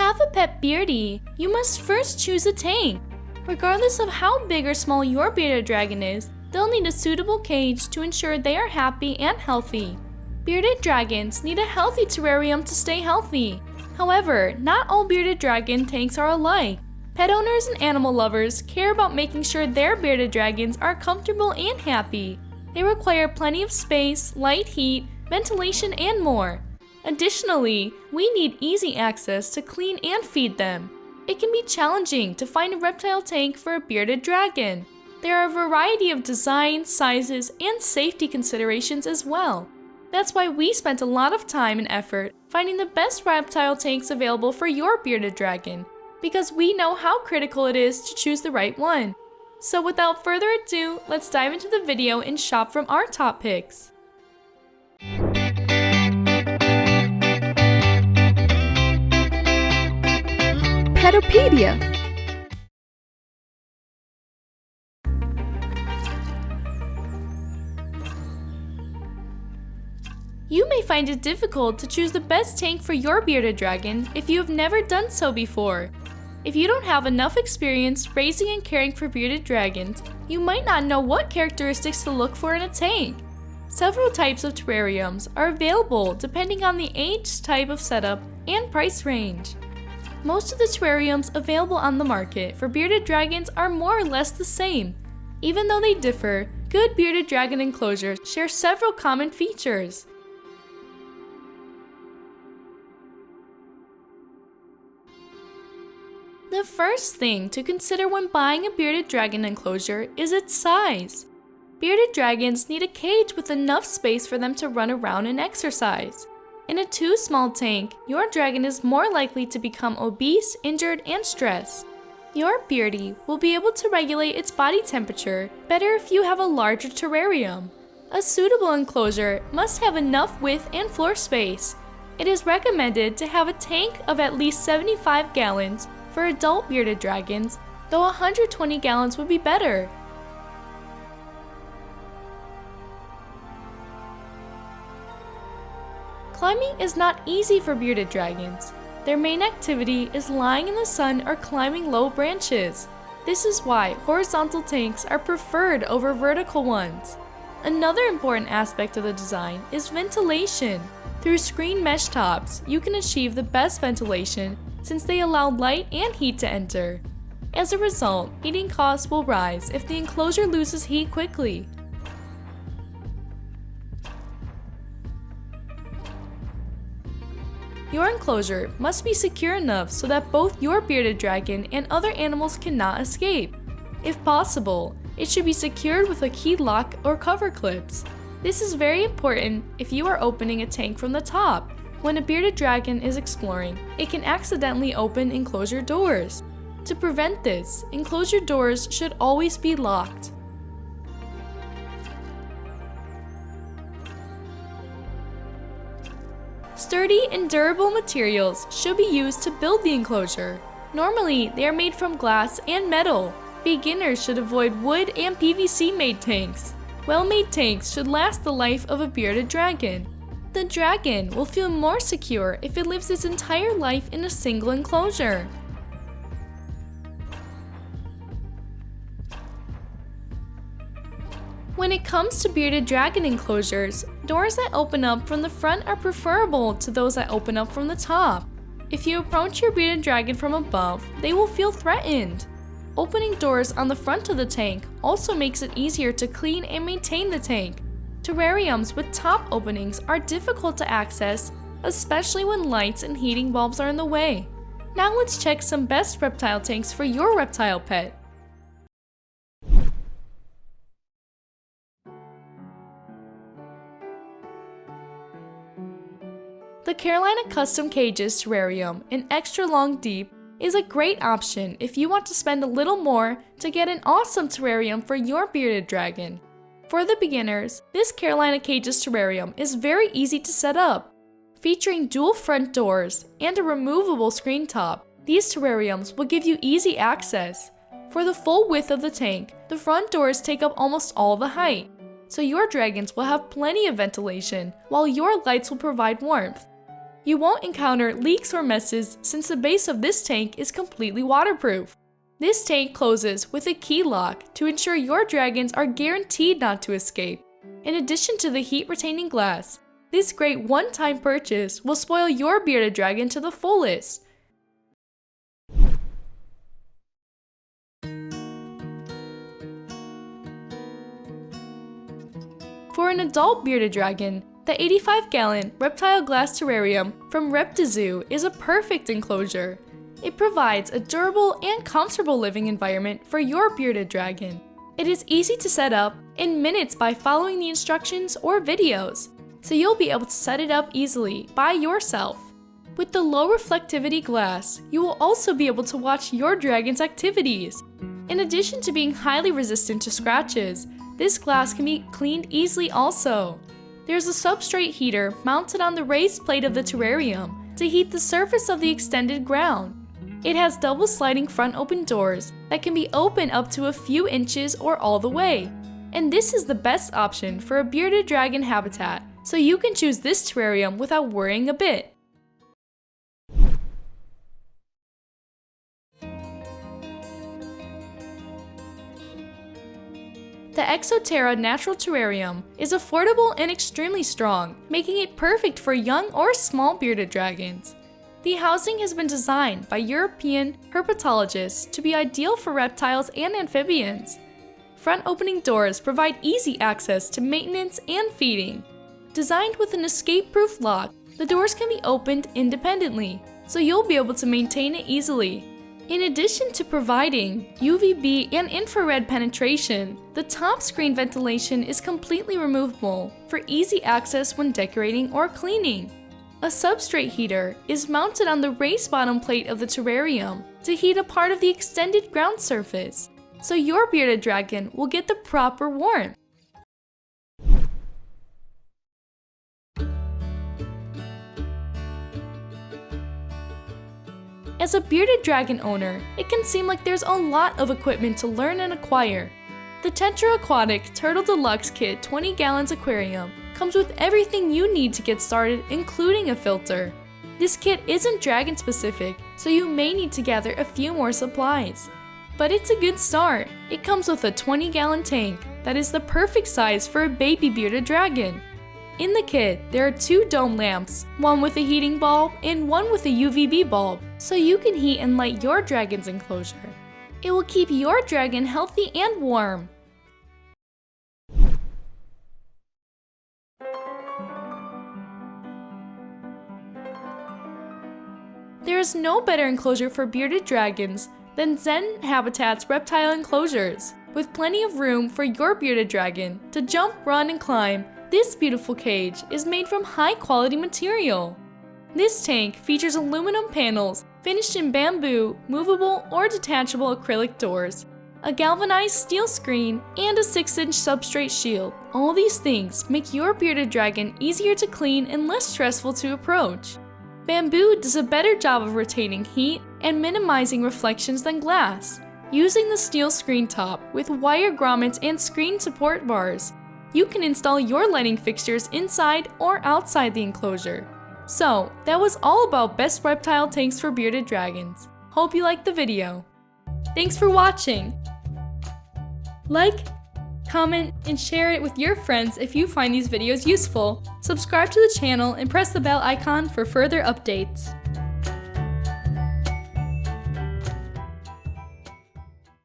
have a pet beardie, you must first choose a tank. Regardless of how big or small your bearded dragon is, they'll need a suitable cage to ensure they are happy and healthy. Bearded dragons need a healthy terrarium to stay healthy. However, not all bearded dragon tanks are alike. Pet owners and animal lovers care about making sure their bearded dragons are comfortable and happy. They require plenty of space, light heat, ventilation, and more. Additionally, we need easy access to clean and feed them. It can be challenging to find a reptile tank for a bearded dragon. There are a variety of designs, sizes, and safety considerations as well. That's why we spent a lot of time and effort finding the best reptile tanks available for your bearded dragon, because we know how critical it is to choose the right one. So without further ado, let's dive into the video and shop from our top picks. Petopedia. You may find it difficult to choose the best tank for your bearded dragon if you have never done so before. If you don't have enough experience raising and caring for bearded dragons, you might not know what characteristics to look for in a tank. Several types of terrariums are available depending on the age, type of setup, and price range. Most of the terrariums available on the market for bearded dragons are more or less the same. Even though they differ, good bearded dragon enclosures share several common features. The first thing to consider when buying a bearded dragon enclosure is its size. Bearded dragons need a cage with enough space for them to run around and exercise. In a too small tank, your dragon is more likely to become obese, injured, and stressed. Your beardie will be able to regulate its body temperature better if you have a larger terrarium. A suitable enclosure must have enough width and floor space. It is recommended to have a tank of at least 75 gallons for adult bearded dragons, though 120 gallons would be better. Climbing is not easy for bearded dragons. Their main activity is lying in the sun or climbing low branches. This is why horizontal tanks are preferred over vertical ones. Another important aspect of the design is ventilation. Through screen mesh tops, you can achieve the best ventilation since they allow light and heat to enter. As a result, heating costs will rise if the enclosure loses heat quickly. Your enclosure must be secure enough so that both your bearded dragon and other animals cannot escape. If possible, it should be secured with a key lock or cover clips. This is very important if you are opening a tank from the top. When a bearded dragon is exploring, it can accidentally open enclosure doors. To prevent this, enclosure doors should always be locked. Sturdy and durable materials should be used to build the enclosure. Normally, they are made from glass and metal. Beginners should avoid wood and PVC-made tanks. Well-made tanks should last the life of a bearded dragon. The dragon will feel more secure if it lives its entire life in a single enclosure. When it comes to bearded dragon enclosures, doors that open up from the front are preferable to those that open up from the top. If you approach your bearded dragon from above, they will feel threatened. Opening doors on the front of the tank also makes it easier to clean and maintain the tank. Terrariums with top openings are difficult to access, especially when lights and heating bulbs are in the way. Now let's check some best reptile tanks for your reptile pet. The Carolina Custom Cages Terrarium in extra long deep is a great option if you want to spend a little more to get an awesome terrarium for your bearded dragon. For the beginners, this Carolina Cages Terrarium is very easy to set up. Featuring dual front doors and a removable screen top, these terrariums will give you easy access. For the full width of the tank, the front doors take up almost all the height, so your dragons will have plenty of ventilation while your lights will provide warmth. You won't encounter leaks or messes since the base of this tank is completely waterproof. This tank closes with a key lock to ensure your dragons are guaranteed not to escape. In addition to the heat-retaining glass, this great one-time purchase will spoil your bearded dragon to the fullest. For an adult bearded dragon, the 85-gallon reptile glass terrarium from REPTI-ZOO is a perfect enclosure. It provides a durable and comfortable living environment for your bearded dragon. It is easy to set up in minutes by following the instructions or videos, so you'll be able to set it up easily by yourself. With the low reflectivity glass, you will also be able to watch your dragon's activities. In addition to being highly resistant to scratches, this glass can be cleaned easily also. There's a substrate heater mounted on the raised plate of the terrarium to heat the surface of the extended ground. It has double sliding front open doors that can be opened up to a few inches or all the way. And this is the best option for a bearded dragon habitat, so you can choose this terrarium without worrying a bit. The Terra natural terrarium is affordable and extremely strong, making it perfect for young or small bearded dragons. The housing has been designed by European herpetologists to be ideal for reptiles and amphibians. Front opening doors provide easy access to maintenance and feeding. Designed with an escape-proof lock, the doors can be opened independently, so you'll be able to maintain it easily. In addition to providing UVB and infrared penetration, the top screen ventilation is completely removable for easy access when decorating or cleaning. A substrate heater is mounted on the raised bottom plate of the terrarium to heat a part of the extended ground surface, so your bearded dragon will get the proper warmth. As a bearded dragon owner, it can seem like there's a lot of equipment to learn and acquire. The Tetra Aquatic Turtle Deluxe Kit 20 gallons aquarium comes with everything you need to get started, including a filter. This kit isn't dragon specific, so you may need to gather a few more supplies. But it's a good start. It comes with a 20-gallon tank that is the perfect size for a baby bearded dragon. In the kit, there are 2 dome lamps, one with a heating bulb and one with a UVB bulb, so you can heat and light your dragon's enclosure. It will keep your dragon healthy and warm. There is no better enclosure for bearded dragons than Zen Habitat's reptile enclosures. With plenty of room for your bearded dragon to jump, run, and climb, this beautiful cage is made from high-quality material. This tank features aluminum panels finished in bamboo, movable or detachable acrylic doors, a galvanized steel screen, and a 6-inch substrate shield. All these things make your bearded dragon easier to clean and less stressful to approach. Bamboo does a better job of retaining heat and minimizing reflections than glass. Using the steel screen top with wire grommets and screen support bars, you can install your lighting fixtures inside or outside the enclosure. So, that was all about best reptile tanks for bearded dragons. Hope you liked the video. Thanks for watching! Like, comment, and share it with your friends if you find these videos useful. Subscribe to the channel and press the bell icon for further updates.